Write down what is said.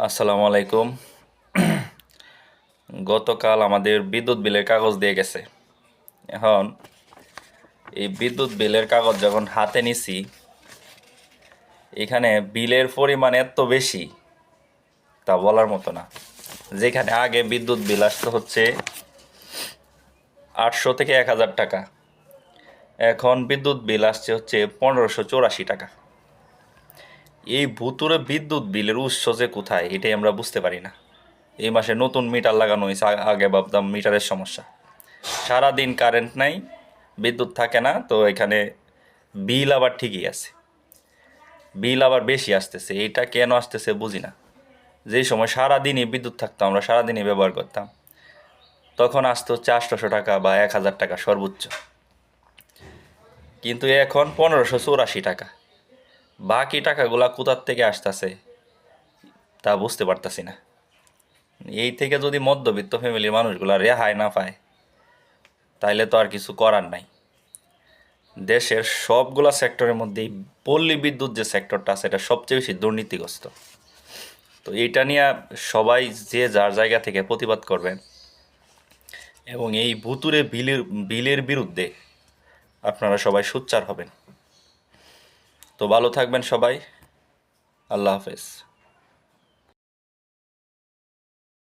আসসালামু আলাইকুম। গতকাল আমাদের বিদ্যুৎ বিলের কাগজ দিয়ে গেছে। এখন এই বিদ্যুৎ বিলের কাগজ যখন হাতে নিছি, এখানে বিলের পরিমাণ এত বেশি তা বলার মতো না। যেখানে আগে বিদ্যুৎ বিল আসতো হচ্ছে 800 থেকে 1000 টাকা, এখন বিদ্যুৎ বিল আসছে হচ্ছে 1584 টাকা। এই ভুতুরে বিদ্যুৎ বিলের উৎস যে কোথায় এটাই আমরা বুঝতে পারি না। এই মাসে নতুন মিটার লাগানো হয়েছে, আগে ভাবতাম মিটারের সমস্যা। সারাদিন কারেন্ট নাই, বিদ্যুৎ থাকে না, তো এখানে বিল আবার ঠিকই আছে, বিল আবার বেশি আসতেছে। এটা কেন আসতেছে বুঝি না। যেই সময় সারাদিনই বিদ্যুৎ থাকতো, আমরা সারাদিনই ব্যবহার করতাম, তখন আসতো হচ্ছে 800 টাকা বা 1000 টাকা সর্বোচ্চ। কিন্তু এখন 1584 টাকা। বাকি টাকাগুলা কোথার থেকে আসতেছে তা বুঝতে পারতাছি না। এই থেকে যদি মধ্যবিত্ত ফ্যামিলির মানুষগুলা রেহাই না পায়, তাইলে তো আর কিছু করার নাই। দেশের সবগুলা সেক্টরের মধ্যেই পল্লী বিদ্যুৎ যে সেক্টরটা আছে এটা সবচেয়ে বেশি দুর্নীতিগ্রস্ত। তো এইটা নিয়ে সবাই যে যার জায়গা থেকে প্রতিবাদ করবেন এবং এই ভুতুরে বিলের বিরুদ্ধে আপনারা সবাই সোচ্চার হবেন। তো ভালো থাকবেন সবাই। আল্লাহ হাফেজ।